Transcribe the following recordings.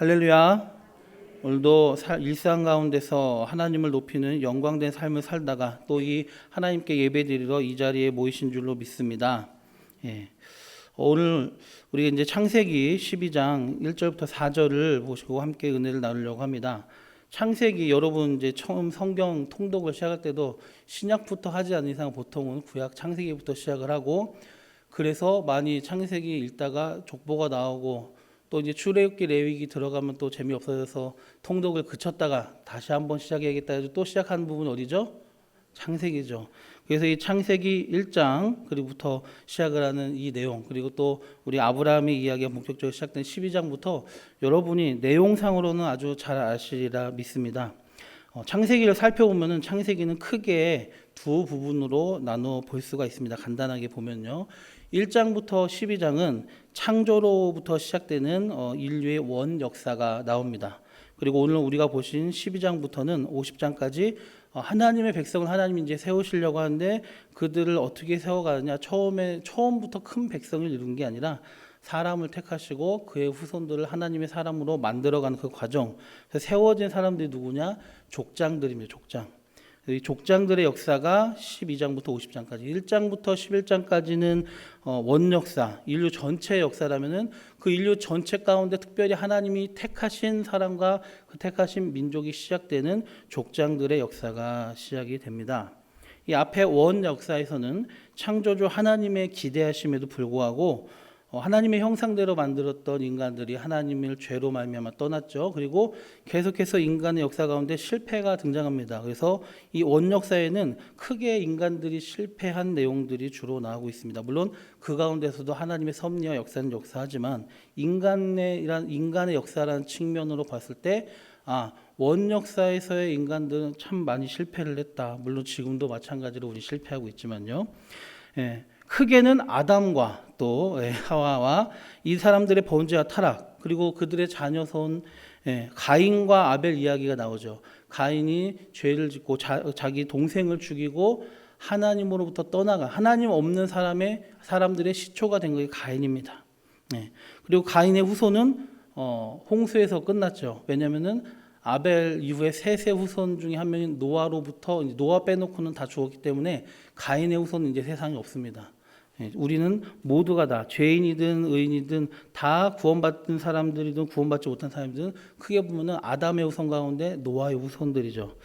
할렐루야. 오늘도 일상 가운데서 하나님을 높이는 영광된 삶을 살다가 또 이 하나님께 예배드리러 이 자리에 모이신 줄로 믿습니다. 오늘 우리 이제 창세기 12장 1절부터 4절을 보시고 함께 은혜를 나누려고 합니다. 창세기 여러분 이제 처음 성경 통독을 시작할 때도 신약부터 하지 않는 이상 보통은 구약 창세기부터 시작을 하고, 그래서 많이 창세기 읽다가 족보가 나오고 또 이제 출애굽기 레위기 들어가면 또 재미없어져서 통독을 그쳤다가 다시 한번 시작해야겠다 해서 또 시작하는 부분 어디죠? 창세기죠. 그래서 이 창세기 1장 그리고부터 시작을 하는 이 내용, 그리고 또 우리 아브라함의 이야기가 본격적으로 시작된 12장부터 여러분이 내용상으로는 아주 잘 아시리라 믿습니다. 창세기를 살펴보면은 창세기는 크게 두 부분으로 나눠 볼 수가 있습니다. 간단하게 보면요, 1장부터 12장은 창조로부터 시작되는 인류의 원 역사가 나옵니다. 그리고 오늘 우리가 보신 12장부터는 50장까지 하나님의 백성을 하나님이 이제 세우시려고 하는데 그들을 어떻게 세워가느냐, 처음부터 큰 백성을 이룬 게 아니라 사람을 택하시고 그의 후손들을 하나님의 사람으로 만들어가는 그 과정. 그래서 세워진 사람들이 누구냐? 족장들입니다. 족장. 이 족장들의 역사가 12장부터 50장까지, 1장부터 11장까지는 원역사, 인류 전체의 역사라면은 그 인류 전체 가운데 특별히 하나님이 택하신 사람과 그 택하신 민족이 시작되는 족장들의 역사가 시작이 됩니다. 이 앞에 원 역사에서는 창조주 하나님의 기대하심에도 불구하고 하나님의 형상대로 만들었던 인간들이 하나님을 죄로 말미암아 떠났죠. 그리고 계속해서 인간의 역사 가운데 실패가 등장합니다. 그래서 이 원역사에는 크게 인간들이 실패한 내용들이 주로 나오고 있습니다. 물론 그 가운데서도 하나님의 섭리와 역사는 역사하지만 인간의 역사라는 측면으로 봤을 때 원역사에서의 인간들은 참 많이 실패를 했다. 물론 지금도 마찬가지로 우리 실패하고 있지만요. 크게는 아담과 또 하와와 이 사람들의 범죄와 타락, 그리고 그들의 자녀손 가인과 아벨 이야기가 나오죠. 가인이 죄를 짓고 자기 동생을 죽이고 하나님으로부터 떠나가 하나님 없는 사람들의 시초가 된 것이 가인입니다. 그리고 가인의 후손은 홍수에서 끝났죠. 왜냐하면은 아벨 이후에 셋의 후손 중에 한 명인 노아로부터, 노아 빼놓고는 다 죽었기 때문에 가인의 후손은 이제 세상에 없습니다. 우리는 모두가 다 죄인이든 의인이든 다 구원받은 사람들이든 구원받지 못한 사람들은 크게 보면은 아담의 후손 가운데 노아의 후손들이죠.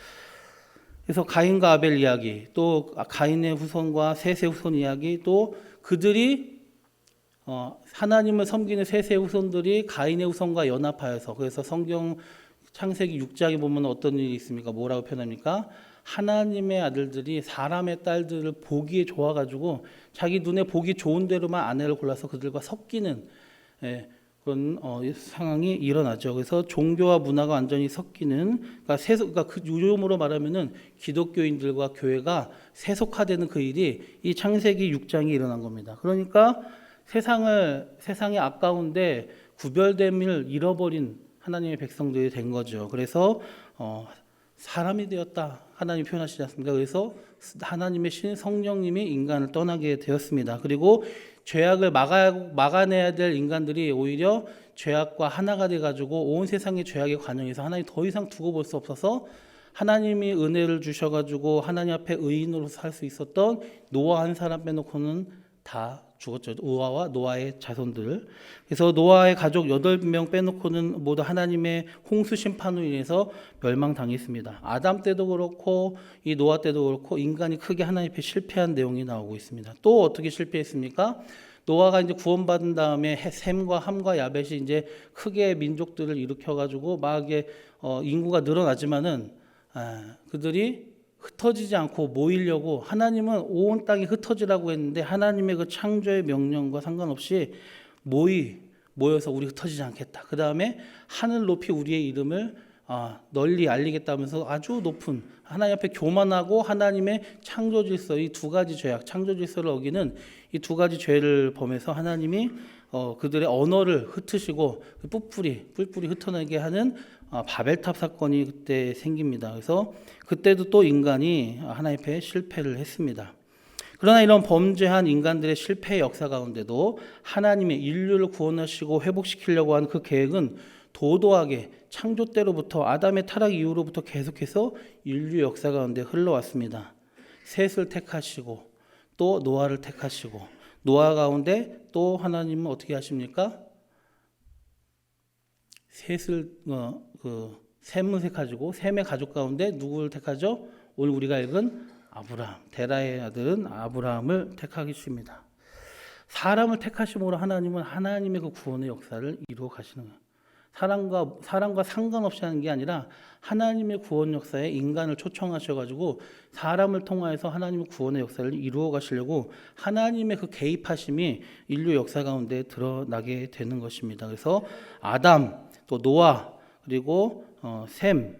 그래서 가인과 아벨 이야기, 또 가인의 후손과 셋의 후손 이야기, 또 그들이 하나님을 섬기는 셋의 후손들이 가인의 후손과 연합하여서, 그래서 성경 창세기 6장에 보면 어떤 일이 있습니까? 뭐라고 표현합니까? 하나님의 아들들이 사람의 딸들을 보기에 좋아가지고 자기 눈에 보기 좋은 대로만 아내를 골라서 그들과 섞이는 그런 상황이 일어나죠. 그래서 종교와 문화가 완전히 섞이는, 그러니까 그 요즘으로 말하면은 기독교인들과 교회가 세속화되는 그 일이 이 창세기 6장이 일어난 겁니다. 그러니까 세상의 아까운데 구별됨을 잃어버린 하나님의 백성들이 된 거죠. 그래서 사람이 되었다 하나님 표현하시지 않습니까? 그래서 하나님의 신 성령님이 인간을 떠나게 되었습니다. 그리고 죄악을 막아내야 될 인간들이 오히려 죄악과 하나가 돼가지고 온 세상의 죄악의 관영에서 하나님 더 이상 두고 볼 수 없어서 하나님이 은혜를 주셔가지고 하나님 앞에 의인으로서 살 수 있었던 노아 한 사람 빼놓고는 다 죽었죠. 노아와 노아의 자손들. 그래서 노아의 가족 8명 빼놓고는 모두 하나님의 홍수 심판으로 인해서 멸망당했습니다. 아담 때도 그렇고 이 노아 때도 그렇고 인간이 크게 하나님 앞에 실패한 내용이 나오고 있습니다. 또 어떻게 실패했습니까? 노아가 이제 구원받은 다음에 셈과 함과 야벳이 이제 크게 민족들을 일으켜가지고 막 인구가 늘어나지만은 그들이 흩어지지 않고 모이려고, 하나님은 온 땅이 흩어지라고 했는데 하나님의 그 창조의 명령과 상관없이 모여서 우리 흩어지지 않겠다. 그 다음에 하늘 높이 우리의 이름을 널리 알리겠다면서 아주 높은 하나님 앞에 교만하고 하나님의 창조 질서, 이 두 가지 죄악, 창조 질서를 어기는 이 두 가지 죄를 범해서 하나님이 그들의 언어를 흩으시고 뿔뿔이 흩어나게 하는 바벨탑 사건이 그때 생깁니다. 그래서 그때도 또 인간이 하나님 앞에 실패를 했습니다. 그러나 이런 범죄한 인간들의 실패의 역사 가운데도 하나님의 인류를 구원하시고 회복시키려고 하는 그 계획은 도도하게 창조 때로부터 아담의 타락 이후로부터 계속해서 인류 역사 가운데 흘러왔습니다. 셋을 택하시고 또 노아를 택하시고 노아 가운데 또 하나님은 어떻게 하십니까? 셈을 택하시고 셈의 가족 가운데 누구를 택하죠? 오늘 우리가 읽은 아브라함, 데라의 아들은 아브라함을 택하십니다. 사람을 택하심으로 하나님은 하나님의 그 구원의 역사를 이루어 가시는 거예요. 사람과 상관없이 하는 게 아니라 하나님의 구원 역사에 인간을 초청하셔가지고 사람을 통하여서 하나님의 구원의 역사를 이루어 가시려고 하나님의 그 개입하심이 인류 역사 가운데 드러나게 되는 것입니다. 그래서 아담, 또 노아, 그리고 셈,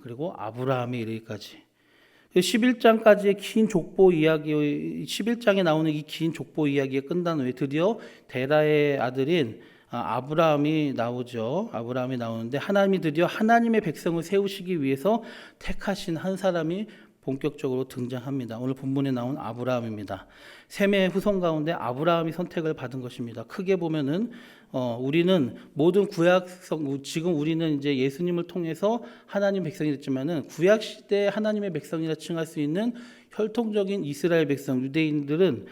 그리고 아브라함에 이르기까지 11장까지의 긴 족보 이야기, 11장에 나오는 이 긴 족보 이야기가 끝난 후에 드디어 데라의 아들인 아브라함이 나오죠. 아브라함이 나오는데 하나님이 드디어 하나님의 백성을 세우시기 위해서 택하신 한 사람이 본격적으로 등장합니다. 오늘 본문에 나온 아브라함입니다. 셈의 후손 가운데 아브라함이 선택을 받은 것입니다. 크게 보면은 우리는 모든 구약성, 지금 우리는 이제 예수님을 통해서 하나님 백성이 됐지만은 구약 시대 하나님의 백성이라 칭할 수 있는 혈통적인 이스라엘 백성 유대인들은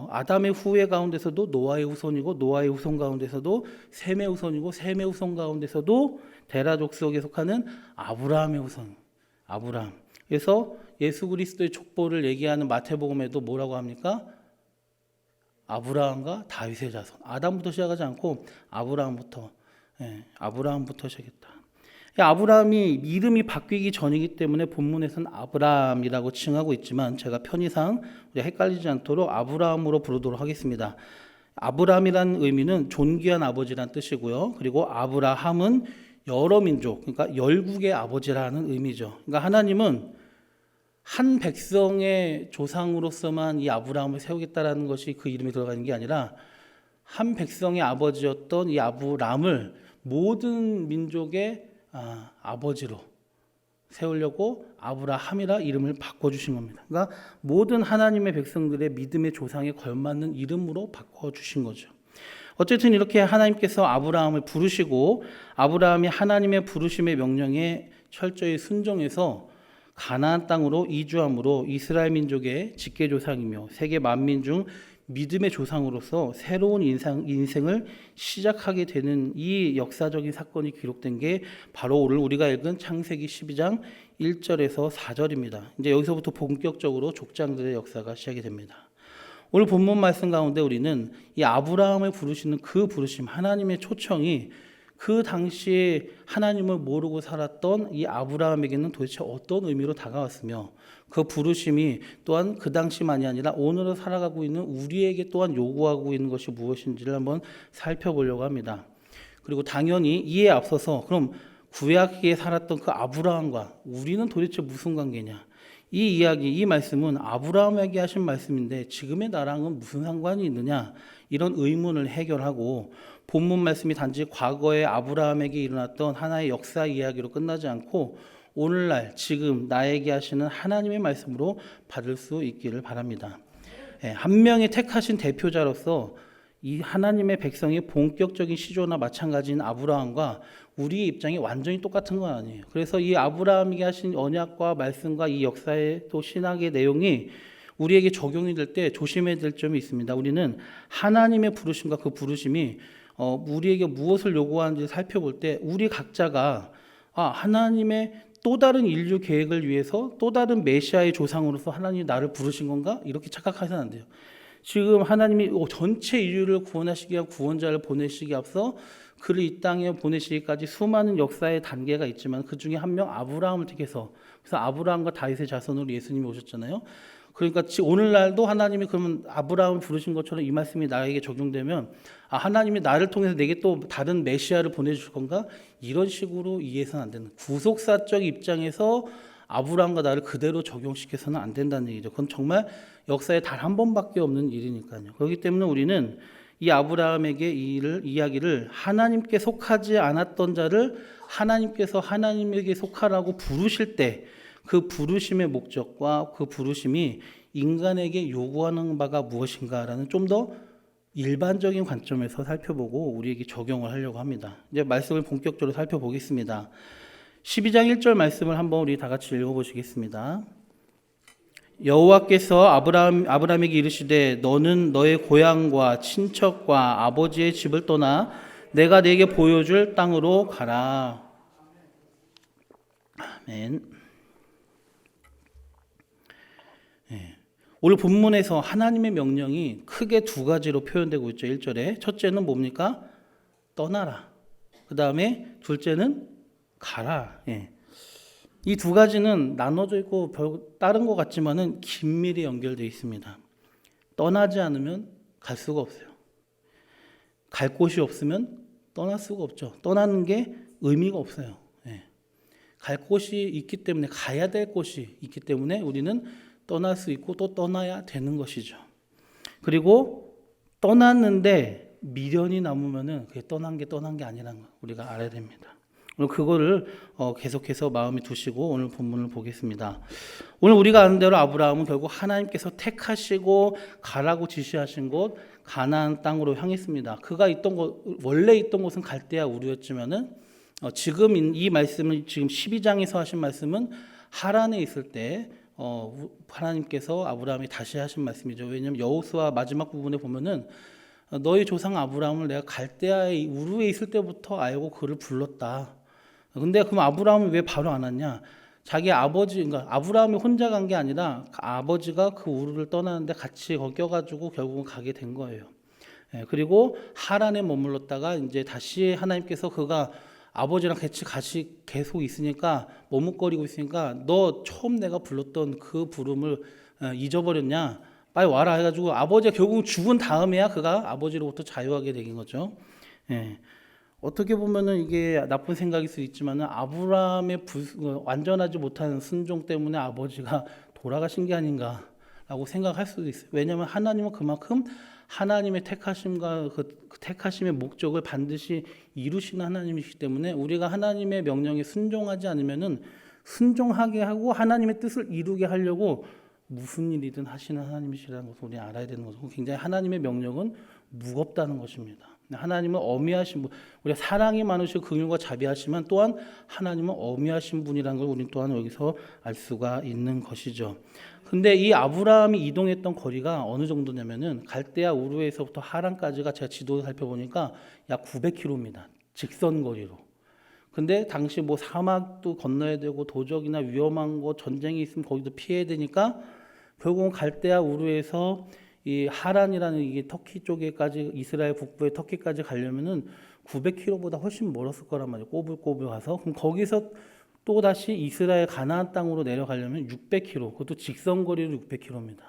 아담의 후예 가운데서도 노아의 후손이고 노아의 후손 가운데서도 셈의 후손이고 셈의 후손 가운데서도 데라 족속에 속하는 아브라함의 후손, 아브라함. 그래서 예수 그리스도의 족보를 얘기하는 마태복음에도 뭐라고 합니까? 아브라함과 다윗의 자손. 아담부터 시작하지 않고 아브라함부터 시작했다. 아브라함이 이름이 바뀌기 전이기 때문에 본문에서는 아브라함이라고 칭하고 있지만 제가 편의상 헷갈리지 않도록 아브라함으로 부르도록 하겠습니다. 아브라함이라는 의미는 존귀한 아버지란 뜻이고요. 그리고 아브라함은 여러 민족, 그러니까 열국의 아버지라는 의미죠. 그러니까 하나님은 한 백성의 조상으로서만 이 아브라함을 세우겠다라는 것이 그 이름에 들어가는 게 아니라 한 백성의 아버지였던 이 아브라함을 모든 민족의 아버지로 세우려고 아브라함이라 이름을 바꿔주신 겁니다. 그러니까 모든 하나님의 백성들의 믿음의 조상에 걸맞는 이름으로 바꿔주신 거죠. 어쨌든 이렇게 하나님께서 아브라함을 부르시고 아브라함이 하나님의 부르심의 명령에 철저히 순종해서 가나안 땅으로 이주함으로 이스라엘 민족의 직계조상이며 세계 만민 중 믿음의 조상으로서 새로운 인생을 시작하게 되는 이 역사적인 사건이 기록된 게 바로 오늘 우리가 읽은 창세기 12장 1절에서 4절입니다. 이제 여기서부터 본격적으로 족장들의 역사가 시작이 됩니다. 오늘 본문 말씀 가운데 우리는 이 아브라함을 부르시는 그 부르심, 하나님의 초청이 그 당시에 하나님을 모르고 살았던 이 아브라함에게는 도대체 어떤 의미로 다가왔으며 그 부르심이 또한 그 당시만이 아니라 오늘을 살아가고 있는 우리에게 또한 요구하고 있는 것이 무엇인지를 한번 살펴보려고 합니다. 그리고 당연히 이에 앞서서 그럼 구약에 살았던 그 아브라함과 우리는 도대체 무슨 관계냐? 이 이야기, 이 말씀은 아브라함에게 하신 말씀인데 지금의 나랑은 무슨 상관이 있느냐? 이런 의문을 해결하고 본문 말씀이 단지 과거의 아브라함에게 일어났던 하나의 역사 이야기로 끝나지 않고 오늘날 지금 나에게 하시는 하나님의 말씀으로 받을 수 있기를 바랍니다. 한 명의 택하신 대표자로서 이 하나님의 백성의 본격적인 시조나 마찬가지인 아브라함과 우리의 입장이 완전히 똑같은 건 아니에요. 그래서 이 아브라함에게 하신 언약과 말씀과 이 역사의 또 신학의 내용이 우리에게 적용이 될 때 조심해야 될 점이 있습니다. 우리는 하나님의 부르심과 그 부르심이 우리에게 무엇을 요구하는지 살펴볼 때 우리 각자가 하나님의 또 다른 인류 계획을 위해서 또 다른 메시아의 조상으로서 하나님이 나를 부르신 건가? 이렇게 착각하셔는 안 돼요. 지금 하나님이 전체 인류를 구원하시기 위한 구원자를 보내시기 앞서 그를 이 땅에 보내시기까지 수많은 역사의 단계가 있지만 그 중에 한 명 아브라함을 택해서 그래서 아브라함과 다윗의 자손으로 예수님이 오셨잖아요. 그러니까 오늘날도 하나님이 그러면 아브라함을 부르신 것처럼 이 말씀이 나에게 적용되면 하나님이 나를 통해서 내게 또 다른 메시아를 보내줄 건가? 이런 식으로 이해해서는 안 되는 구속사적 입장에서 아브라함과 나를 그대로 적용시켜서는 안 된다는 얘기죠. 그건 정말 역사에 단 한 번밖에 없는 일이니까요. 그렇기 때문에 우리는 이 아브라함에게 이야기를 하나님께 속하지 않았던 자를 하나님께서 하나님에게 속하라고 부르실 때 그 부르심의 목적과 그 부르심이 인간에게 요구하는 바가 무엇인가라는 좀 더 일반적인 관점에서 살펴보고 우리에게 적용을 하려고 합니다. 이제 말씀을 본격적으로 살펴보겠습니다. 12장 1절 말씀을 한번 우리 다 같이 읽어보시겠습니다. 여호와께서 아브라함에게 이르시되 너는 너의 고향과 친척과 아버지의 집을 떠나 내가 네게 보여줄 땅으로 가라. 아멘. 오늘 본문에서 하나님의 명령이 크게 두 가지로 표현되고 있죠. 1절에 첫째는 뭡니까? 떠나라. 그 다음에 둘째는 가라. 이 두 가지는 나눠져 있고 다른 것 같지만은 긴밀히 연결되어 있습니다. 떠나지 않으면 갈 수가 없어요. 갈 곳이 없으면 떠날 수가 없죠. 떠나는 게 의미가 없어요. 갈 곳이 있기 때문에, 가야 될 곳이 있기 때문에 우리는 떠날 수 있고 또 떠나야 되는 것이죠. 그리고 떠났는데 미련이 남으면은 그게 떠난 게 아니라는 거 우리가 알아야 됩니다. 오늘 그거를 계속해서 마음에 두시고 오늘 본문을 보겠습니다. 오늘 우리가 아는 대로 아브라함은 결국 하나님께서 택하시고 가라고 지시하신 곳 가나안 땅으로 향했습니다. 그가 원래 있던 곳은 갈대아 우르였지만은 지금 이 말씀은 지금 12장에서 하신 말씀은 하란에 있을 때 하나님께서 아브라함이 다시 하신 말씀이죠. 왜냐하면 여호수아 마지막 부분에 보면은 너희 조상 아브라함을 내가 갈대아의 우르에 있을 때부터 알고 그를 불렀다. 근데 그럼 아브라함이 왜 바로 안 왔냐? 자기 아버지, 그러니까 아브라함이 혼자 간 게 아니라 아버지가 그 우르를 떠나는데 같이 껴가지고 결국은 가게 된 거예요. 그리고 하란에 머물렀다가 이제 다시 하나님께서 그가 아버지랑 같이 계속 있으니까 머뭇거리고 있으니까 너 처음 내가 불렀던 그 부름을 잊어버렸냐? 빨리 와라 해가지고 아버지가 결국 죽은 다음에야 그가 아버지로부터 자유하게 된 거죠. 어떻게 보면은 이게 나쁜 생각일 수 있지만은 아브라함의 완전하지 못한 순종 때문에 아버지가 돌아가신 게 아닌가라고 생각할 수도 있어요. 왜냐하면 하나님은 그만큼 하나님의 택하심과 그 택하심의 목적을 반드시 이루시는 하나님이시기 때문에 우리가 하나님의 명령에 순종하지 않으면은 순종하게 하고 하나님의 뜻을 이루게 하려고 무슨 일이든 하시는 하나님이시라는 것을 우리 알아야 되는 것이고 굉장히 하나님의 명령은 무겁다는 것입니다. 하나님은 어미하신 분, 우리가 사랑이 많으시고 긍휼과 자비하시면 또한 하나님은 어미하신 분이라는 걸 우리 또한 여기서 알 수가 있는 것이죠. 근데 이 아브라함이 이동했던 거리가 어느 정도냐면은 갈대아 우르에서부터 하란까지가 제가 지도 살펴보니까 약 900km입니다. 직선 거리로. 근데 당시 뭐 사막도 건너야 되고 도적이나 위험한 곳, 전쟁이 있으면 거기도 피해야 되니까 결국은 갈대아 우르에서 이 하란이라는 이게 터키 쪽에까지 이스라엘 북부의 터키까지 가려면은 900km보다 훨씬 멀었을 거란 말이에요. 꼬불꼬불 가서. 그럼 거기서 또 다시 이스라엘 가나안 땅으로 내려가려면 600km. 그것도 직선 거리로 600km입니다.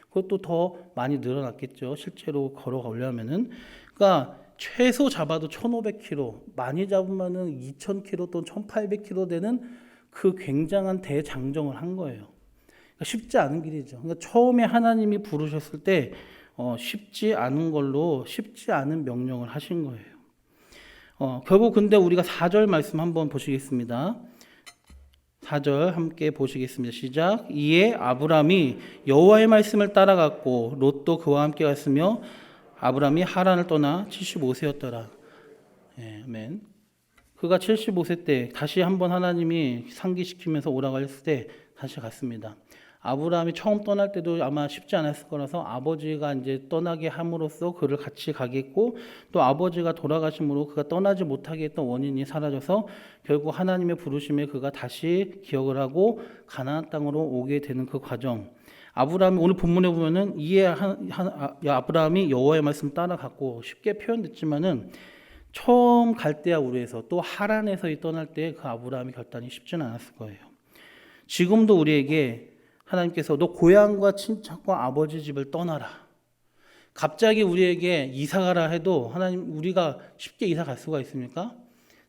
그것도 더 많이 늘어났겠죠. 실제로 걸어가려면은. 그러니까 최소 잡아도 1,500km, 많이 잡으면은 2,000km 또는 1,800km 되는 그 굉장한 대장정을 한 거예요. 그러니까 쉽지 않은 길이죠. 그러니까 처음에 하나님이 부르셨을 때 쉽지 않은 걸로 쉽지 않은 명령을 하신 거예요. 결국 근데 우리가 4절 말씀 한번 보시겠습니다. 4절 함께 보시겠습니다. 시작. 이에 아브람이 여호와의 말씀을 따라갔고 롯도 그와 함께 갔으며 아브람이 하란을 떠나 75세였더라. 아멘. 그가 75세 때 다시 한번 하나님이 상기시키면서 오라고 했을 때 다시 갔습니다. 아브라함이 처음 떠날 때도 아마 쉽지 않았을 거라서 아버지가 이제 떠나게 함으로써 그를 같이 가겠고 또 아버지가 돌아가심으로 그가 떠나지 못하게 했던 원인이 사라져서 결국 하나님의 부르심에 그가 다시 기억을 하고 가나안 땅으로 오게 되는 그 과정. 아브라함이 오늘 본문에 보면은 이에 아브라함이 여호와의 말씀 따라갔고 쉽게 표현됐지만은 처음 갈대아 우르에서 또 하란에서 떠날 때 그 아브라함의 결단이 쉽지는 않았을 거예요. 지금도 우리에게 하나님께서 너 고향과 친척과 아버지 집을 떠나라. 갑자기 우리에게 이사 가라 해도 하나님 우리가 쉽게 이사 갈 수가 있습니까?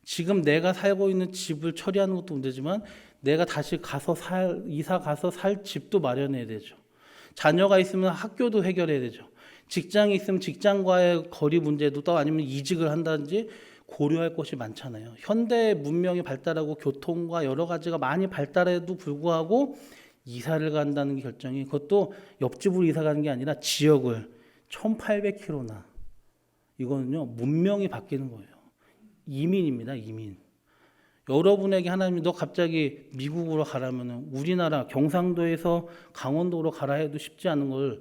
지금 내가 살고 있는 집을 처리하는 것도 문제지만 내가 다시 이사 가서 살 집도 마련해야 되죠. 자녀가 있으면 학교도 해결해야 되죠. 직장이 있으면 직장과의 거리 문제도 또 아니면 이직을 한다든지 고려할 것이 많잖아요. 현대 문명이 발달하고 교통과 여러 가지가 많이 발달해도 불구하고 이사를 간다는 결정이 그것도 옆집으로 이사 가는 게 아니라 지역을 1,800km나 이거는요, 문명이 바뀌는 거예요. 이민입니다, 이민. 여러분에게 하나님이 너 갑자기 미국으로 가라면은 우리나라 경상도에서 강원도로 가라 해도 쉽지 않은 걸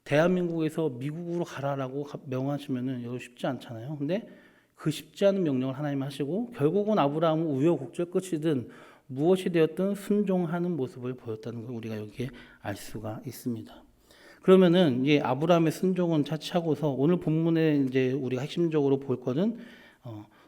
대한민국에서 미국으로 가라라고 명하시면은 여러분 쉽지 않잖아요. 근데 그 쉽지 않은 명령을 하나님 하시고 결국은 아브라함은 우여곡절 끝이든 무엇이 되었든 순종하는 모습을 보였다는 걸 우리가 여기에 알 수가 있습니다. 그러면은 이 아브라함의 순종은 차치하고서 오늘 본문에 이제 우리가 핵심적으로 볼 거는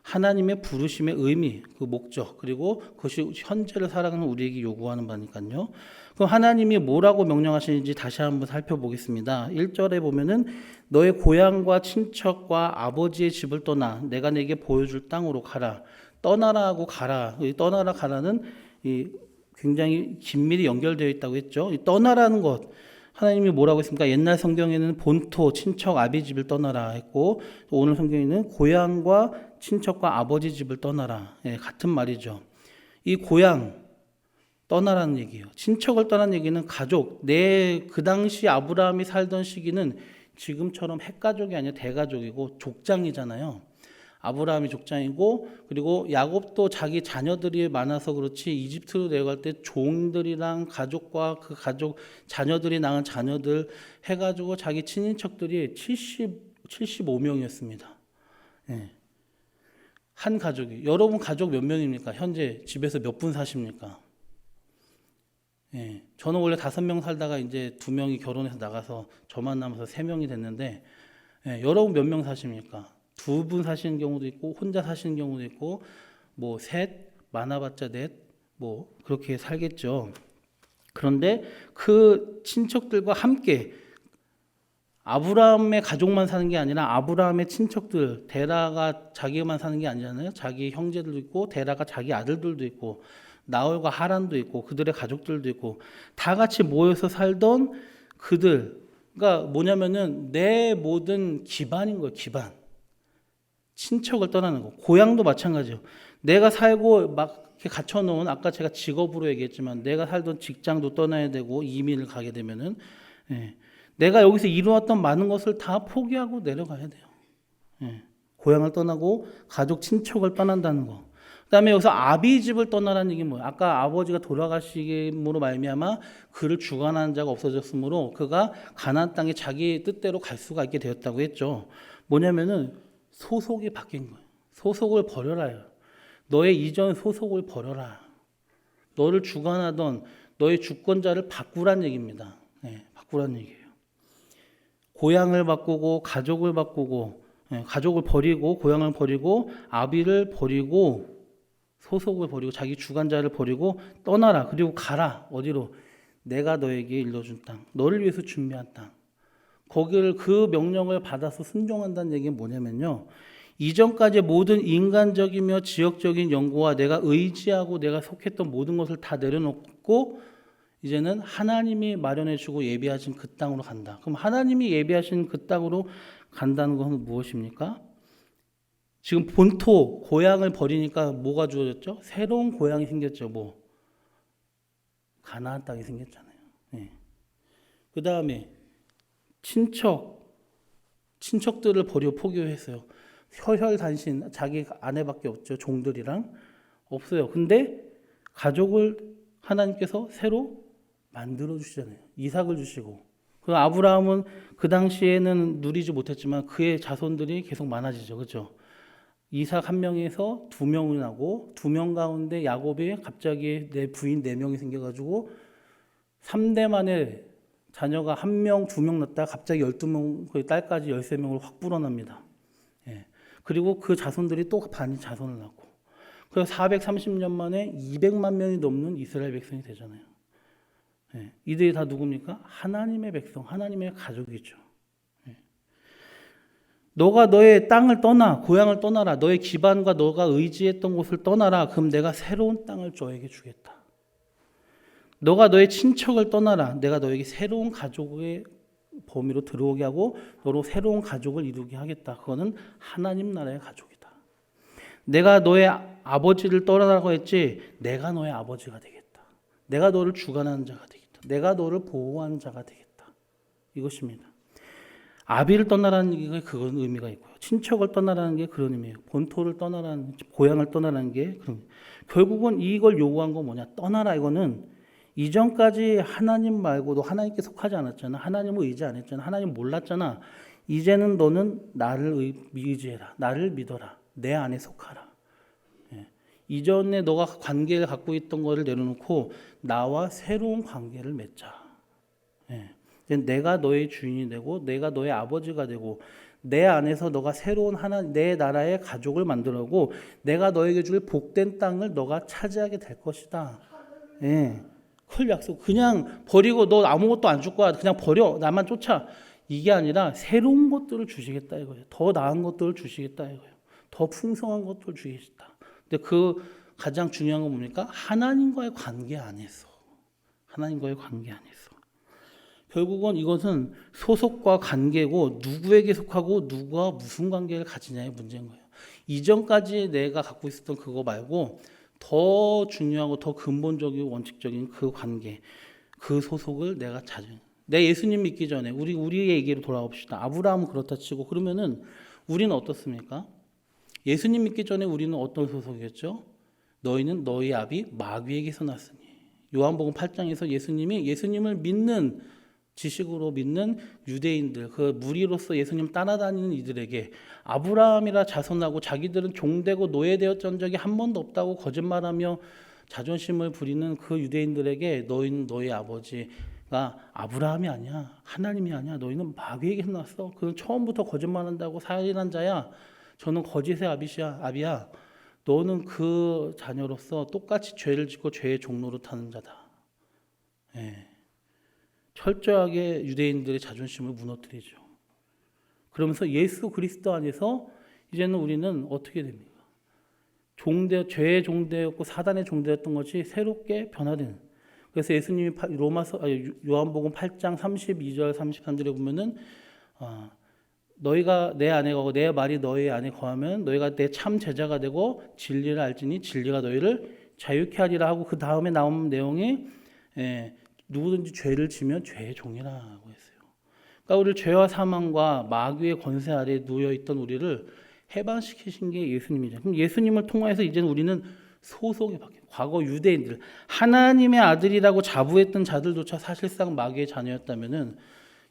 하나님의 부르심의 의미, 그 목적, 그리고 그것이 현재를 살아가는 우리에게 요구하는 바니까요. 그럼 하나님이 뭐라고 명령하시는지 다시 한번 살펴보겠습니다. 1절에 보면은 너의 고향과 친척과 아버지의 집을 떠나 내가 내게 보여줄 땅으로 가라. 떠나라 하고 가라. 이 떠나라 가라는 이 굉장히 긴밀히 연결되어 있다고 했죠. 이 떠나라는 것, 하나님이 뭐라고 했습니까? 옛날 성경에는 본토, 친척, 아비 집을 떠나라 했고 오늘 성경에는 고향과 친척과 아버지 집을 떠나라. 예, 같은 말이죠. 이 고향 떠나라는 얘기예요. 친척을 떠나는 얘기는 가족. 그 당시 아브라함이 살던 시기는 지금처럼 핵가족이 아니라 대가족이고 족장이잖아요. 아브라함이 족장이고 그리고 야곱도 자기 자녀들이 많아서 그렇지 이집트로 내려갈 때 종들이랑 가족과 그 가족 자녀들이 낳은 자녀들 해가지고 자기 친인척들이 75명이었습니다. 예. 한 가족이. 여러분 가족 몇 명입니까? 현재 집에서 몇 분 사십니까? 예. 저는 원래 5명 살다가 이제 2명이 결혼해서 나가서 저만 남아서 3명이 됐는데 예. 여러분 몇 명 사십니까? 2분 사시는 경우도 있고 혼자 사시는 경우도 있고 뭐 셋, 많아봤자 넷, 뭐 그렇게 살겠죠. 그런데 그 친척들과 함께 아브라함의 가족만 사는 게 아니라 아브라함의 친척들, 데라가 자기만 사는 게 아니잖아요. 자기 형제들도 있고 데라가 자기 아들들도 있고 나홀과 하란도 있고 그들의 가족들도 있고 다 같이 모여서 살던 그들, 그러니까 뭐냐면은 내 모든 기반인 거예요. 기반. 친척을 떠나는 거. 고향도 마찬가지예요. 내가 살고 막 이렇게 갇혀놓은 아까 제가 직업으로 얘기했지만 내가 살던 직장도 떠나야 되고 이민을 가게 되면은 예, 내가 여기서 이루었던 많은 것을 다 포기하고 내려가야 돼요. 예, 고향을 떠나고 가족 친척을 떠난다는 거. 그다음에 여기서 아비 집을 떠나라는 얘기는 뭐예요? 아까 아버지가 돌아가심으로 말미암아 그를 주관하는 자가 없어졌으므로 그가 가나안 땅에 자기 뜻대로 갈 수가 있게 되었다고 했죠. 뭐냐면은 소속이 바뀐 거예요. 소속을 버려라요. 너의 이전 소속을 버려라. 너를 주관하던 너의 주권자를 바꾸란 얘기입니다. 네, 바꾸란 얘기예요. 고향을 바꾸고 가족을 바꾸고 가족을 버리고 고향을 버리고 아비를 버리고 소속을 버리고 자기 주관자를 버리고 떠나라. 그리고 가라. 어디로? 내가 너에게 일러준 땅. 너를 위해서 준비한 땅. 거기를 그 명령을 받아서 순종한다는 얘기는 뭐냐면요. 이전까지 모든 인간적이며 지역적인 연구와 내가 의지하고 내가 속했던 모든 것을 다 내려놓고 이제는 하나님이 마련해 주고 예비하신 그 땅으로 간다. 그럼 하나님이 예비하신 그 땅으로 간다는 것은 무엇입니까? 지금 본토, 고향을 버리니까 뭐가 주어졌죠? 새로운 고향이 생겼죠. 뭐 가나안 땅이 생겼잖아요. 네. 그 다음에 친척들을 버리고 포기했어요. 혈혈단신, 자기 아내밖에 없죠. 종들이랑 없어요. 근데 가족을 하나님께서 새로 만들어 주시잖아요. 이삭을 주시고. 그 아브라함은 그 당시에는 누리지 못했지만 그의 자손들이 계속 많아지죠. 그렇죠? 이삭 한 명에서 2명이 나고 2명 가운데 야곱이 갑자기 내 부인 4명이 생겨가지고 3대 만에 자녀가 1명, 2명 낳다가 갑자기 12명, 그 딸까지 13명으로 확 불어납니다. 예. 그리고 그 자손들이 또 반이 자손을 낳고. 그래서 430년 만에 200만 명이 넘는 이스라엘 백성이 되잖아요. 예. 이들이 다 누굽니까? 하나님의 백성, 하나님의 가족이죠. 예. 너가 너의 땅을 떠나, 고향을 떠나라. 너의 기반과 너가 의지했던 곳을 떠나라. 그럼 내가 새로운 땅을 너에게 주겠다. 너가 너의 친척을 떠나라. 내가 너에게 새로운 가족의 범위로 들어오게 하고 너로 새로운 가족을 이루게 하겠다. 그거는 하나님 나라의 가족이다. 내가 너의 아버지를 떠나라고 했지 내가 너의 아버지가 되겠다. 내가 너를 주관하는 자가 되겠다. 내가 너를 보호하는 자가 되겠다. 이것입니다. 아비를 떠나라는 얘기가 그건 의미가 있고요. 친척을 떠나라는 게 그런 의미예요. 본토를 떠나라는, 고향을 떠나라는 게 그런. 결국은 이걸 요구한 건 뭐냐? 떠나라. 이거는 이전까지 하나님 말고도 하나님께 속하지 않았잖아. 하나님을 의지 안 했잖아. 하나님 몰랐잖아. 이제는 너는 나를 의지해라. 나를 믿어라. 내 안에 속하라. 예. 이전에 너가 관계를 갖고 있던 거를 내려놓고 나와 새로운 관계를 맺자. 예. 내가 너의 주인이 되고 내가 너의 아버지가 되고 내 안에서 너가 새로운 내 나라의 가족을 만들고 내가 너에게 줄 복된 땅을 너가 차지하게 될 것이다. 예. 큰 약속. 그냥 버리고 너 아무것도 안 줄 거야. 그냥 버려. 나만 쫓아. 이게 아니라 새로운 것들을 주시겠다 이거예요. 더 나은 것들을 주시겠다 이거예요. 더 풍성한 것들을 주시겠다. 근데 그 가장 중요한 건 뭡니까? 하나님과의 관계 안에서. 하나님과의 관계 안에서. 결국은 이것은 소속과 관계고 누구에게 속하고 누구와 무슨 관계를 가지냐의 문제인 거예요. 이전까지 내가 갖고 있었던 그거 말고 더 중요하고 더 근본적이고 원칙적인 그 관계, 그 소속을 내가 찾은. 내 예수님 믿기 전에 우리의 얘기로 돌아옵시다. 아브라함은 그렇다 치고 그러면은 우리는 어떻습니까? 예수님 믿기 전에 우리는 어떤 소속이었죠? 너희는 너희 아비 마귀에게서 났으니. 요한복음 8장에서 예수님을 믿는 지식으로 믿는 유대인들, 그 무리로서 예수님 따라다니는 이들에게 아브라함이라 자손하고 자기들은 종되고 노예되었던 적이 한 번도 없다고 거짓말하며 자존심을 부리는 그 유대인들에게 너희는 너희 아버지가 아브라함이 아니야, 하나님이 아니야, 너희는 마귀에게서 났어. 그는 처음부터 거짓말한다고 살인한 자야. 저는 거짓의 아비야. 너는 그 자녀로서 똑같이 죄를 짓고 죄의 종로로 타는 자다. 예. 철저하게 유대인들의 자존심을 무너뜨리죠. 그러면서 예수 그리스도 안에서 이제는 우리는 어떻게 됩니까? 죄의 종되었고 사단의 종되었던 것이 새롭게 변화되는. 그래서 예수님이 요한복음 8장 32절 33절에 보면은 너희가 내 안에 거하고 내 말이 너희 안에 거하면 너희가 내 참 제자가 되고 진리를 알지니 진리가 너희를 자유케 하리라 하고 그 다음에 나온 내용이 누구든지 죄를 지면 죄의 종이라고 했어요. 그러니까 우리를 죄와 사망과 마귀의 권세 아래에 누워있던 우리를 해방시키신 게 예수님이죠. 그럼 예수님을 통해서 이제는 우리는 소속이 바뀌어요. 과거 유대인들, 하나님의 아들이라고 자부했던 자들조차 사실상 마귀의 자녀였다면은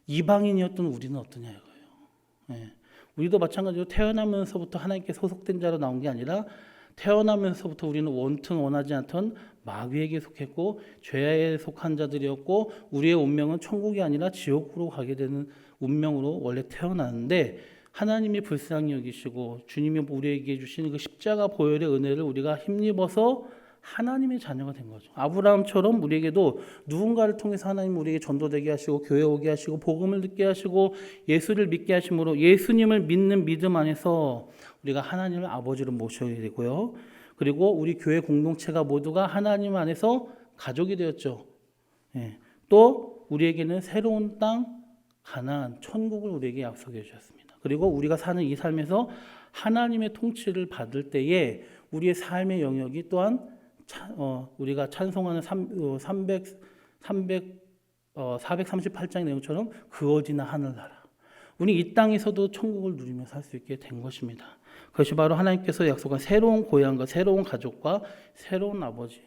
이방인이었던 우리는 어떠냐 이거예요. 예. 우리도 마찬가지로 태어나면서부터 하나님께 소속된 자로 나온 게 아니라 태어나면서부터 우리는 원하지 않던 마귀에게 속했고 죄에 속한 자들이었고 우리의 운명은 천국이 아니라 지옥으로 가게 되는 운명으로 원래 태어났는데 하나님이 불쌍히 여기시고 주님이 우리에게 주신 그 십자가 보혈의 은혜를 우리가 힘입어서 하나님의 자녀가 된 거죠. 아브라함처럼 우리에게도 누군가를 통해서 하나님 우리에게 전도되게 하시고 교회 오게 하시고 복음을 듣게 하시고 예수를 믿게 하심으로 예수님을 믿는 믿음 안에서 우리가 하나님을 아버지로 모셔야 되고요. 그리고 우리 교회 공동체가 모두가 하나님 안에서 가족이 되었죠. 예. 또 우리에게는 새로운 땅, 가나안, 천국을 우리에게 약속해 주셨습니다. 그리고 우리가 사는 이 삶에서 하나님의 통치를 받을 때에 우리의 삶의 영역이 또한 우리가 찬송하는 438장 내용처럼 그어지나 하늘나라. 우리 이 땅에서도 천국을 누리며 살 수 있게 된 것입니다. 그것이 바로 하나님께서 약속한 새로운 고향과 새로운 가족과 새로운 아버지.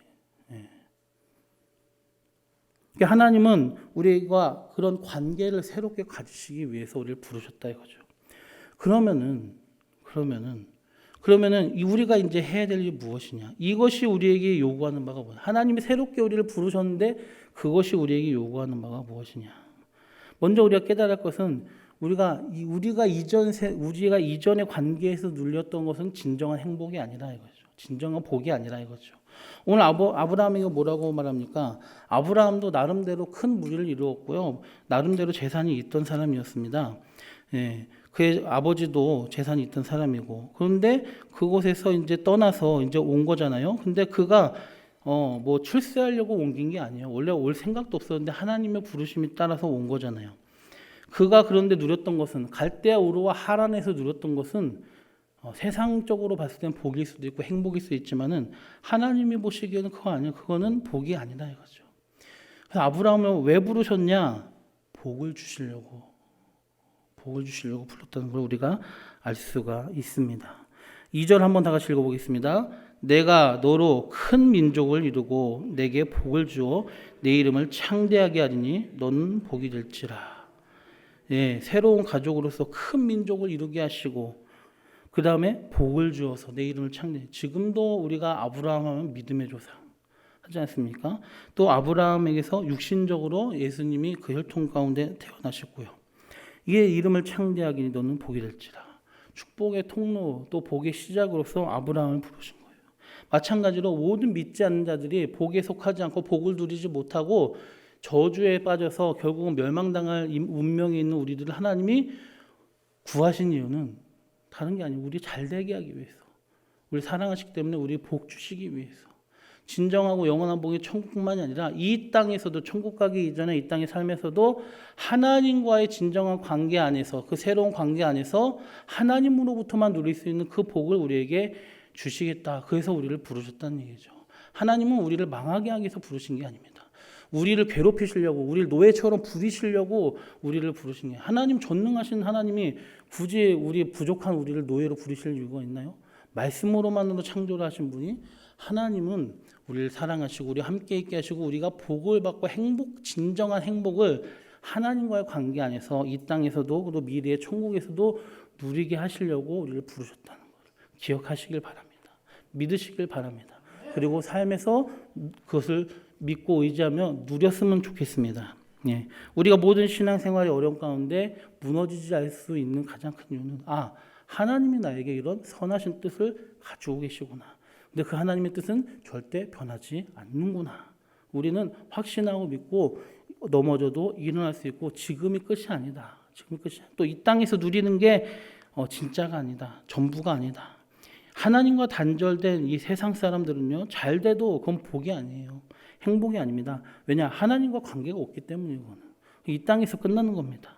하나님은 우리가 그런 관계를 새롭게 가지시기 위해서 우리를 부르셨다 이거죠. 그러면은 우리가 이제 해야 될 일이 무엇이냐? 이것이 우리에게 요구하는 바가 뭐냐? 하나님이 새롭게 우리를 부르셨는데 그것이 우리에게 요구하는 바가 무엇이냐? 먼저 우리가 깨달을 것은 우리가 이전의 관계에서 눌렸던 것은 진정한 행복이 아니라 이거죠. 진정한 복이 아니라 이거죠. 오늘 아브라함이 뭐라고 말합니까? 아브라함도 나름대로 큰 무리를 이루었고요. 나름대로 재산이 있던 사람이었습니다. 예, 그의 아버지도 재산이 있던 사람이고, 그런데 그곳에서 이제 떠나서 이제 온 거잖아요. 근데 그가 뭐 출세하려고 옮긴 게 아니에요. 원래 올 생각도 없었는데 하나님의 부르심이 따라서 온 거잖아요. 그가 그런데 누렸던 것은 갈대아 우르와 하란에서 누렸던 것은 세상적으로 봤을 땐 복일 수도 있고 행복일 수 있지만은 하나님이 보시기에는 그거 아니에요. 그거는 복이 아니다 이거죠. 그래서 아브라함을 왜 부르셨냐? 복을 주시려고 복을 주시려고 불렀다는 걸 우리가 알 수가 있습니다. 2절 한번 다 같이 읽어보겠습니다. 내가 너로 큰 민족을 이루고 내게 복을 주어 내 이름을 창대하게 하리니 너는 복이 될지라. 예, 새로운 가족으로서 큰 민족을 이루게 하시고 그 다음에 복을 주어서 내 이름을 창대. 지금도 우리가 아브라함 하면 믿음의 조상 하지 않습니까? 또 아브라함에게서 육신적으로 예수님이 그 혈통 가운데 태어나셨고요. 이게 이름을 창대하기니 너는 복이 될지라. 축복의 통로 또 복의 시작으로서 아브라함을 부르신 거예요. 마찬가지로 모든 믿지 않는 자들이 복에 속하지 않고 복을 누리지 못하고 저주에 빠져서 결국은 멸망당할 운명에 있는 우리들을 하나님이 구하신 이유는 다른 게 아니고 우리 잘되게 하기 위해서, 우리 사랑하시기 때문에 우리 복 주시기 위해서. 진정하고 영원한 복이 천국뿐만이 아니라 이 땅에서도, 천국 가기 이전에 이 땅의 삶에서도 하나님과의 진정한 관계 안에서, 그 새로운 관계 안에서 하나님으로부터만 누릴 수 있는 그 복을 우리에게 주시겠다. 그래서 우리를 부르셨다는 얘기죠. 하나님은 우리를 망하게 하기 위해서 부르신 게 아닙니다. 우리를 괴롭히시려고, 우리를 노예처럼 부리시려고 우리를 부르신 게, 하나님 전능하신 하나님이 굳이 우리 부족한 우리를 노예로 부리실 이유가 있나요? 말씀으로만으로 창조를 하신 분이, 하나님은 우리를 사랑하시고 우리 함께 있게 하시고 우리가 복을 받고 행복, 진정한 행복을 하나님과의 관계 안에서 이 땅에서도 또 미래의 천국에서도 누리게 하시려고 우리를 부르셨다는 걸 기억하시길 바랍니다. 믿으시길 바랍니다. 그리고 삶에서 그것을 믿고 의지하며 누렸으면 좋겠습니다. 예. 우리가 모든 신앙생활의 어려움 가운데 무너지지 않을 수 있는 가장 큰 이유는, 하나님이 나에게 이런 선하신 뜻을 가지고 계시구나. 근데 그 하나님의 뜻은 절대 변하지 않는구나. 우리는 확신하고 믿고 넘어져도 일어날 수 있고 지금이 끝이 아니다. 지금이 끝이 또 이 땅에서 누리는 게 진짜가 아니다. 전부가 아니다. 하나님과 단절된 이 세상 사람들은요, 잘 돼도 그건 복이 아니에요. 행복이 아닙니다. 왜냐? 하나님과 관계가 없기 때문이거든요. 이 땅에서 끝나는 겁니다.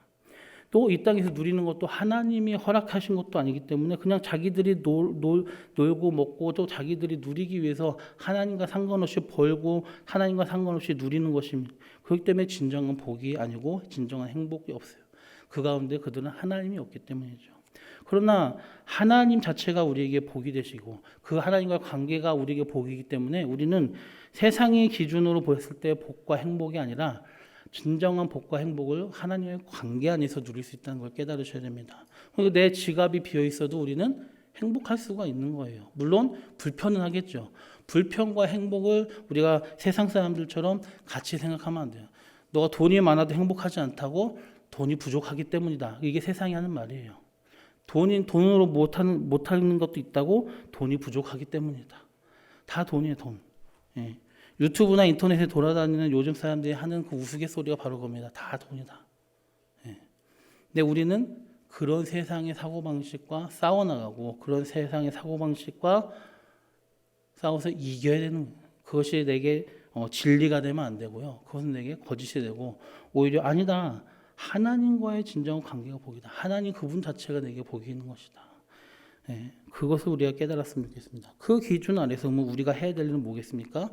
또 이 땅에서 누리는 것도 하나님이 허락하신 것도 아니기 때문에 그냥 자기들이 놀고 먹고 또 자기들이 누리기 위해서 하나님과 상관없이 벌고 하나님과 상관없이 누리는 것입니다. 그렇기 때문에 진정한 복이 아니고 진정한 행복이 없어요. 그 가운데 그들은 하나님이 없기 때문이죠. 그러나 하나님 자체가 우리에게 복이 되시고 그 하나님과 관계가 우리에게 복이기 때문에 우리는 세상의 기준으로 보였을 때 복과 행복이 아니라 진정한 복과 행복을 하나님의 관계 안에서 누릴 수 있다는 걸 깨달으셔야 됩니다. 그리고 내 지갑이 비어 있어도 우리는 행복할 수가 있는 거예요. 물론 불편은 하겠죠. 불편과 행복을 우리가 세상 사람들처럼 같이 생각하면 안 돼요. 너가 돈이 많아도 행복하지 않다고? 돈이 부족하기 때문이다. 이게 세상이 하는 말이에요. 돈으로 못하는 것도 있다고? 돈이 부족하기 때문이다. 다 돈이에요, 돈. 예. 유튜브나 인터넷에 돌아다니는 요즘 사람들이 하는 그 우스갯소리가 바로 겁니다. 다 돈이다. 예. 근데 우리는 그런 세상의 사고방식과 싸워나가고 그런 세상의 사고방식과 싸워서 이겨야 되는 거예요. 그것이 내게 진리가 되면 안 되고요. 그것은 내게 거짓이 되고 오히려 아니다. 하나님과의 진정한 관계가 복이다. 하나님 그분 자체가 내게 복이 있는 것이다. 예. 그것을 우리가 깨달았으면 좋겠습니다. 그 기준 아래서 우리가 해야 될 일은 뭐겠습니까?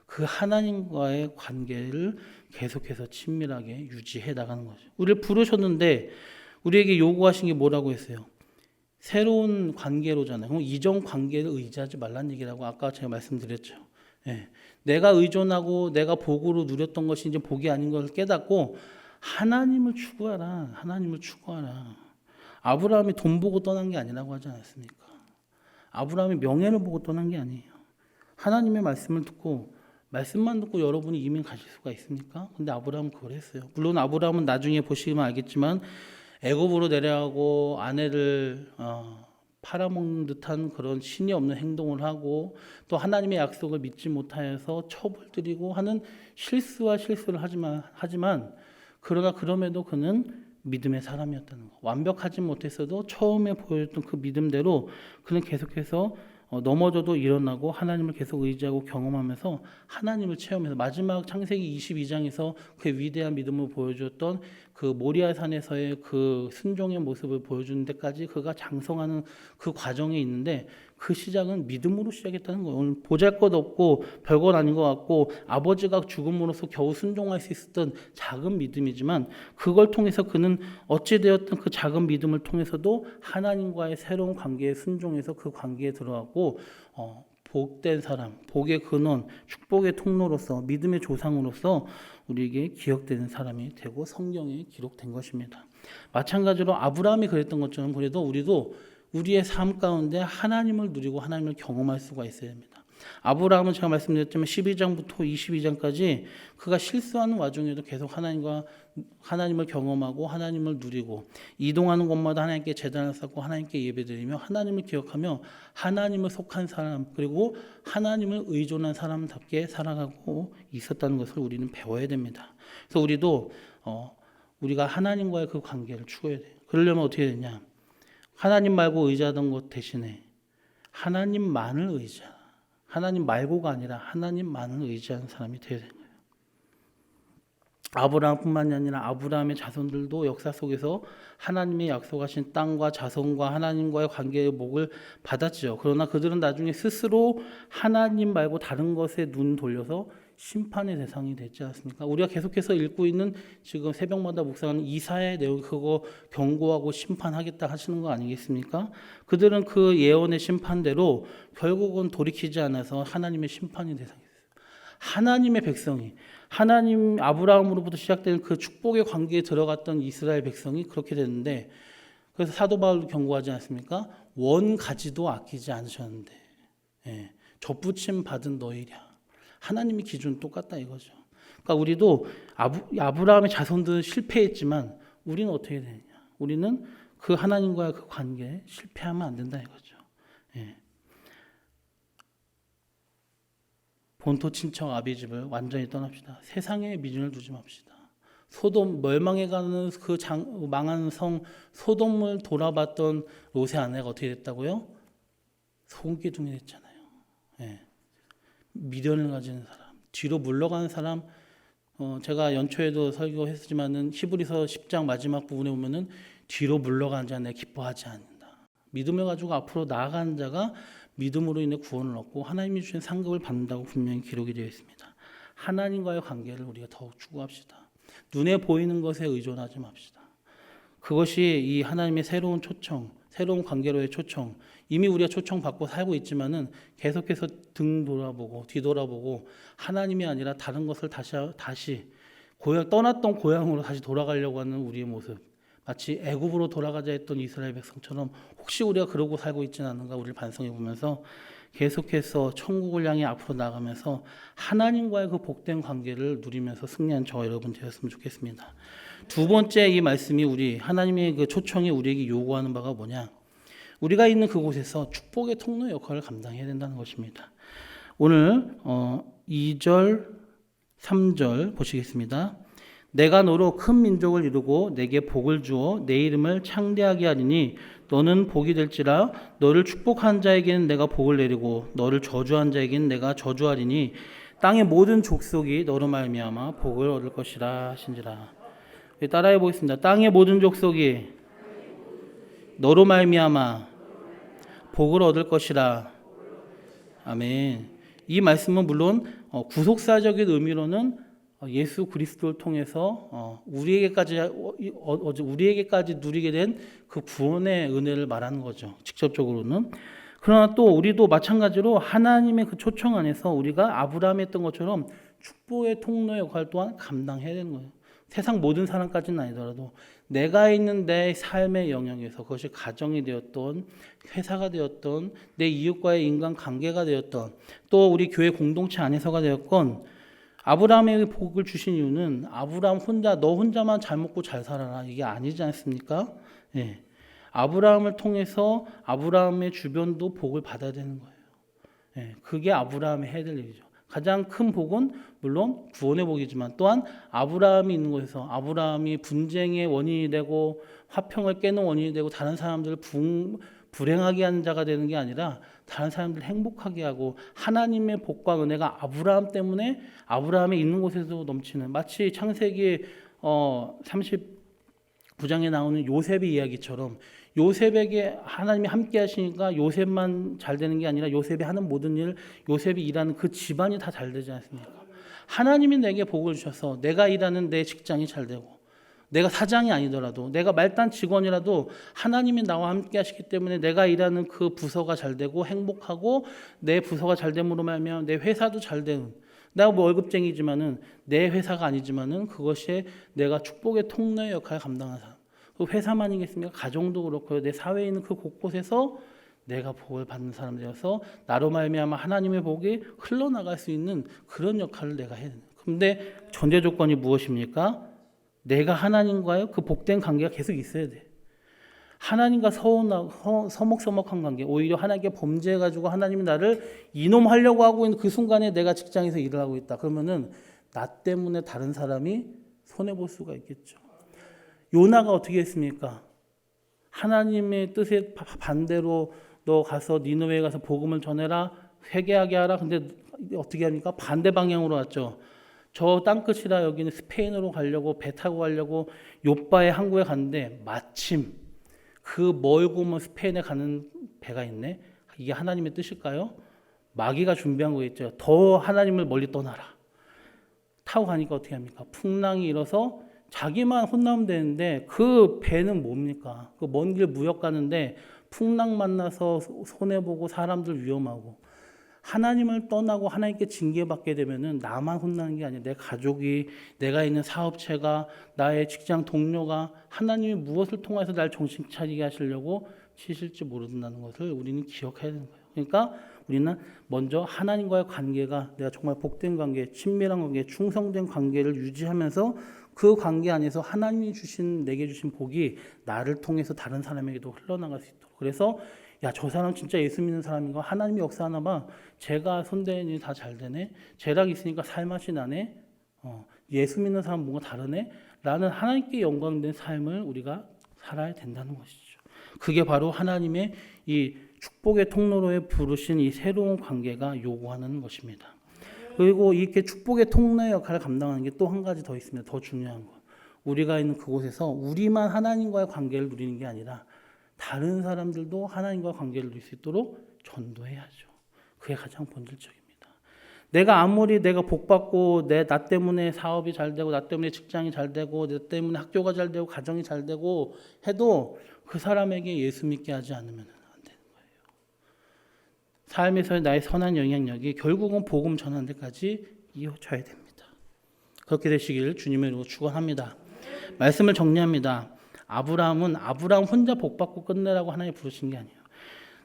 그 하나님과의 관계를 계속해서 친밀하게 유지해 나가는 거죠. 우리를 부르셨는데 우리에게 요구하신 게 뭐라고 했어요? 새로운 관계로잖아요. 그럼 이전 관계를 의지하지 말라는 얘기라고 아까 제가 말씀드렸죠. 예. 내가 의존하고 내가 복으로 누렸던 것이 이제 복이 아닌 것을 깨닫고 하나님을 추구하라. 하나님을 추구하라. 아브라함이 돈 보고 떠난 게 아니라고 하지 않았습니까? 아브라함이 명예를 보고 떠난 게 아니에요. 하나님의 말씀을 듣고 말씀만 듣고 여러분이 이민 가실 수가 있습니까? 근데 아브라함은 그걸 했어요. 물론 아브라함은 나중에 보시면 알겠지만 애굽으로 내려가고 아내를 팔아먹는 듯한 그런 신이 없는 행동을 하고 또 하나님의 약속을 믿지 못하여서 처벌드리고 하는 실수를 하지만 그러나 그럼에도 그는 믿음의 사람이었다는 거. 완벽하지 못했어도 처음에 보여줬던 그 믿음대로 그는 계속해서 넘어져도 일어나고 하나님을 계속 의지하고 경험하면서 하나님을 체험해서 마지막 창세기 22장에서 그 위대한 믿음을 보여주었던 그 모리아 산에서의 그 순종의 모습을 보여주는 데까지 그가 장성하는 그 과정에 있는데 그 시작은 믿음으로 시작했다는 거예요. 오늘 보잘것없고 별건 아닌 것 같고 아버지가 죽음으로써 겨우 순종할 수 있었던 작은 믿음이지만 그걸 통해서 그는 어찌되었든 그 작은 믿음을 통해서도 하나님과의 새로운 관계에 순종해서 그 관계에 들어가고 복된 사람, 복의 근원, 축복의 통로로서 믿음의 조상으로서 우리에게 기억되는 사람이 되고 성경에 기록된 것입니다. 마찬가지로 아브라함이 그랬던 것처럼 그래도 우리도 우리의 삶 가운데 하나님을 누리고 하나님을 경험할 수가 있어야 됩니다. 아브라함은 제가 말씀드렸지만 12장부터 22장까지 그가 실수하는 와중에도 계속 하나님을 경험하고 하나님을 누리고 이동하는 곳마다 하나님께 제단을 쌓고 하나님께 예배드리며 하나님을 기억하며 하나님을 속한 사람 그리고 하나님을 의존한 사람답게 살아가고 있었다는 것을 우리는 배워야 됩니다. 그래서 우리도 우리가 하나님과의 그 관계를 추구해야 돼요. 그러려면 어떻게 되냐? 하나님 말고 의지하던 것 대신에 하나님만을 의지하라. 하나님 말고가 아니라 하나님만을 의지하는 사람이 되어야 되는 거예요. 아브라함뿐만이 아니라 아브라함의 자손들도 역사 속에서 하나님의 약속하신 땅과 자손과 하나님과의 관계의 목을 받았죠. 그러나 그들은 나중에 스스로 하나님 말고 다른 것에 눈 돌려서 심판의 대상이 됐지 않습니까? 우리가 계속해서 읽고 있는 지금 새벽마다 묵상하는 이사야의 내용 그거 경고하고 심판하겠다 하시는 거 아니겠습니까? 그들은 그 예언의 심판대로 결국은 돌이키지 않아서 하나님의 심판의 대상이 됐어요. 하나님의 백성이 하나님 아브라함으로부터 시작된 그 축복의 관계에 들어갔던 이스라엘 백성이 그렇게 됐는데 그래서 사도 바울도 경고하지 않습니까? 원 가지도 아끼지 않으셨는데 접붙임 받은 너희랴. 하나님의 기준은 똑같다 이거죠. 그러니까 우리도 아브라함의 자손들은 실패했지만 우리는 어떻게 되느냐? 우리는 그 하나님과의 그 관계에 실패하면 안 된다 이거죠. 본토 친척 아비 집을 완전히 떠납시다. 세상에 미련을 두지 맙시다. 소돔 멸망해가는 그 망한 성 소돔을 돌아봤던 롯의 아내가 어떻게 됐다고요? 소금기둥이 됐잖아요. 미련을 가지는 사람, 뒤로 물러가는 사람. 제가 연초에도 설교했지만은 히브리서 10장 마지막 부분에 보면은 뒤로 물러가는 자 내가 기뻐하지 않는다. 믿음을 가지고 앞으로 나아가는 자가 믿음으로 인해 구원을 얻고 하나님이 주신 상급을 받는다고 분명히 기록이 되어 있습니다. 하나님과의 관계를 우리가 더욱 추구합시다. 눈에 보이는 것에 의존하지 맙시다. 그것이 이 하나님의 새로운 초청, 새로운 관계로의 초청. 이미 우리가 초청받고 살고 있지만은 계속해서 등 돌아보고 뒤돌아보고 하나님이 아니라 다른 것을 다시 떠났던 고향으로 다시 돌아가려고 하는 우리의 모습. 마치 애굽으로 돌아가자 했던 이스라엘 백성처럼 혹시 우리가 그러고 살고 있지는 않은가 우리를 반성해 보면서 계속해서 천국을 향해 앞으로 나가면서 하나님과의 그 복된 관계를 누리면서 승리한 저와 여러분 되었으면 좋겠습니다. 두 번째 이 말씀이 우리 하나님의 그 초청이 우리에게 요구하는 바가 뭐냐? 우리가 있는 그곳에서 축복의 통로 역할을 감당해야 된다는 것입니다. 오늘 2절, 3절 보시겠습니다. 내가 너로 큰 민족을 이루고 내게 복을 주어 내 이름을 창대하게 하리니 너는 복이 될지라 너를 축복한 자에게는 내가 복을 내리고 너를 저주한 자에게는 내가 저주하리니 땅의 모든 족속이 너로 말미암아 복을 얻을 것이라 하신지라. 따라해 보겠습니다. 땅의 모든 족속이 너로 말미암아 복을 얻을 것이라. 아멘. 이 말씀은 물론 구속사적인 의미로는 예수 그리스도를 통해서 우리에게까지 누리게 된 그 구원의 은혜를 말하는 거죠. 직접적으로는. 그러나 또 우리도 마찬가지로 하나님의 그 초청 안에서 우리가 아브라함이 했던 것처럼 축복의 통로의 역할 또한 감당해야 되는 거예요. 세상 모든 사람까지는 아니더라도 내가 있는 내 삶의 영역에서 그것이 가정이 되었던 회사가 되었던 내 이웃과의 인간관계가 되었던 또 우리 교회 공동체 안에서가 되었건 아브라함에게 복을 주신 이유는 아브라함 너 혼자만 잘 먹고 잘 살아라 이게 아니지 않습니까? 아브라함을 통해서 아브라함의 주변도 복을 받아야 되는 거예요. 그게 아브라함이 해야 될 일이죠. 가장 큰 복은 물론 구원의 복이지만 또한 아브라함이 있는 곳에서 아브라함이 분쟁의 원인이 되고 화평을 깨는 원인이 되고 다른 사람들을 불행하게 하는 자가 되는 게 아니라 다른 사람들을 행복하게 하고 하나님의 복과 은혜가 아브라함 때문에 아브라함이 있는 곳에서 넘치는 마치 창세기 9장에 나오는 요셉의 이야기처럼 요셉에게 하나님이 함께 하시니까 요셉만 잘 되는 게 아니라 요셉이 하는 모든 일, 요셉이 일하는 그 집안이 다 잘 되지 않습니까? 하나님이 내게 복을 주셔서 내가 일하는 내 직장이 잘 되고, 내가 사장이 아니더라도, 내가 말단 직원이라도 하나님이 나와 함께 하시기 때문에 내가 일하는 그 부서가 잘 되고 행복하고, 내 부서가 잘 됨으로 말미암아 내 회사도 잘 되는, 내가 뭐 월급쟁이지만은 내 회사가 아니지만은 그것이 내가 축복의 통로의 역할을 감당하는 사람. 그 회사만이겠습니까? 가정도 그렇고요. 내 사회에 있는 그 곳곳에서 내가 복을 받는 사람 되어서 나로 말미암아 하나님의 복이 흘러나갈 수 있는 그런 역할을 내가 해야 된다. 그런데 전제 조건이 무엇입니까? 내가 하나님과의 그 복된 관계가 계속 있어야 돼. 하나님과 서먹서먹한 관계, 오히려 하나님께 범죄해가지고 하나님이 나를 이놈하려고 하고 있는 그 순간에 내가 직장에서 일을 하고 있다. 그러면은 나 때문에 다른 사람이 손해볼 수가 있겠죠. 요나가 어떻게 했습니까? 하나님의 뜻에 반대로 너 가서 니느웨에 가서 복음을 전해라, 회개하게 하라. 근데 어떻게 합니까? 반대 방향으로 왔죠. 저 땅끝이라 여기는 스페인으로 가려고 배 타고 가려고 요빠에 항구에 갔는데 마침 그 멀고 뭐 스페인에 가는 배가 있네. 이게 하나님의 뜻일까요? 마귀가 준비한 거겠죠. 더 하나님을 멀리 떠나라. 타고 가니까 어떻게 합니까? 풍랑이 일어서 자기만 혼나면 되는데 그 배는 뭡니까? 그 먼 길 무역 가는데 풍랑 만나서 손해보고 사람들 위험하고, 하나님을 떠나고 하나님께 징계받게 되면은 나만 혼나는 게 아니라 내 가족이, 내가 있는 사업체가, 나의 직장 동료가 하나님이 무엇을 통해서 날 정신 차리게 하시려고 치실지 모른다는 것을 우리는 기억해야 되는 거예요. 그러니까 우리는 먼저 하나님과의 관계가 내가 정말 복된 관계, 친밀한 관계, 충성된 관계를 유지하면서 그 관계 안에서 하나님이 주신, 내게 주신 복이 나를 통해서 다른 사람에게도 흘러나갈 수 있도록. 그래서 야, 저 사람 진짜 예수 믿는 사람인가? 하나님이 역사하나 봐. 제가 손대는 일이 다 잘 되네. 쟤랑 있으니까 살맛이 나네. 예수 믿는 사람 뭔가 다르네. 라는 하나님께 영광된 삶을 우리가 살아야 된다는 것이죠. 그게 바로 하나님의 이 축복의 통로로에 부르신 이 새로운 관계가 요구하는 것입니다. 그리고 이렇게 축복의 통로의 역할을 감당하는 게 또 한 가지 더 있습니다. 더 중요한 거. 우리가 있는 그곳에서 우리만 하나님과의 관계를 누리는 게 아니라 다른 사람들도 하나님과 관계를 누릴 수 있도록 전도해야죠. 그게 가장 본질적입니다. 내가 아무리 내가 복받고 나 때문에 사업이 잘 되고, 나 때문에 직장이 잘 되고, 나 때문에 학교가 잘 되고, 가정이 잘 되고 해도 그 사람에게 예수 믿게 하지 않으면 안 되는 거예요. 삶에서의 나의 선한 영향력이 결국은 복음 전하는 데까지 이어져야 됩니다. 그렇게 되시길 주님의 이름으로 축원합니다. 말씀을 정리합니다. 아브라함은 아브라함 혼자 복받고 끝내라고 하나님이 부르신 게 아니에요.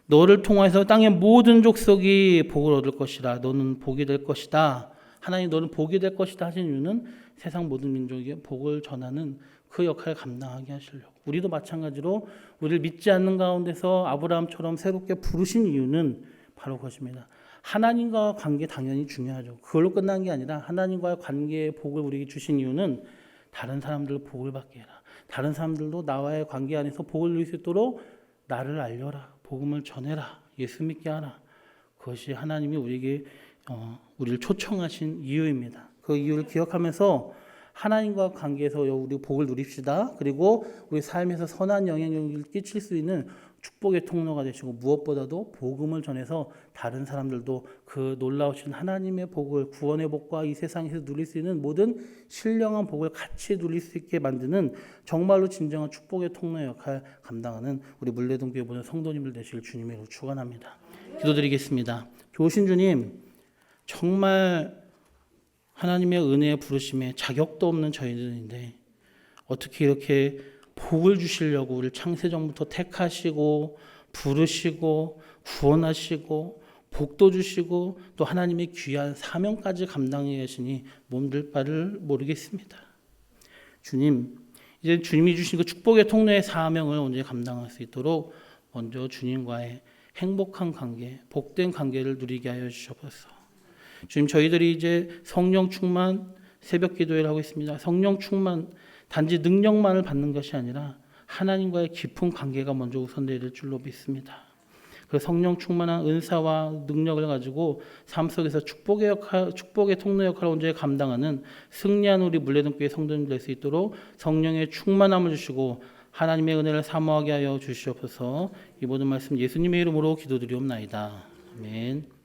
너를 통해서 땅의 모든 족속이 복을 얻을 것이라. 너는 복이 될 것이다. 하나님 너는 복이 될 것이다 하신 이유는 세상 모든 민족에게 복을 전하는 그 역할을 감당하게 하시려고. 우리도 마찬가지로 우리를 믿지 않는 가운데서 아브라함처럼 새롭게 부르신 이유는 바로 그것입니다. 하나님과 관계 당연히 중요하죠. 그걸로 끝난 게 아니라 하나님과의 관계의 복을 우리에게 주신 이유는 다른 사람들 복을 받게 해라. 다른 사람들도 나와의 관계 안에서 복을 누릴 수 있도록 나를 알려라. 복음을 전해라. 예수 믿게 하라. 그것이 하나님이 우리에게 우리를 초청하신 이유입니다. 그 이유를 기억하면서 하나님과 관계에서 우리 복을 누립시다. 그리고 우리 삶에서 선한 영향력을 끼칠 수 있는 축복의 통로가 되시고, 무엇보다도 복음을 전해서 다른 사람들도 그 놀라우신 하나님의 복을, 구원의 복과 이 세상에서 누릴 수 있는 모든 신령한 복을 같이 누릴 수 있게 만드는 정말로 진정한 축복의 통로의 역할을 감당하는 우리 물레동교회 모든 성도님들 되시길 주님의 이름으로 축원합니다. 기도드리겠습니다. 좋으신 주님, 정말 하나님의 은혜의 부르심에 자격도 없는 저희들인데 어떻게 이렇게 복을 주시려고 우리를 창세전부터 택하시고 부르시고 구원하시고 복도 주시고 또 하나님의 귀한 사명까지 감당해 계시니 몸둘 바를 모르겠습니다. 주님, 이제 주님이 주신 그 축복의 통로의 사명을 언제 감당할 수 있도록 먼저 주님과의 행복한 관계, 복된 관계를 누리게 하여 주셔서 주님, 저희들이 이제 성령 충만 새벽 기도회를 하고 있습니다. 성령 충만 단지 능력만을 받는 것이 아니라 하나님과의 깊은 관계가 먼저 우선되어야 될 줄로 믿습니다. 그 성령 충만한 은사와 능력을 가지고 삶 속에서 축복의 통로 역할을 온전히 감당하는 승리한 우리 물레동교회 성도님 될 수 있도록 성령의 충만함을 주시고 하나님의 은혜를 사모하게 하여 주시옵소서. 이 모든 말씀 예수님의 이름으로 기도드리옵나이다. 아멘.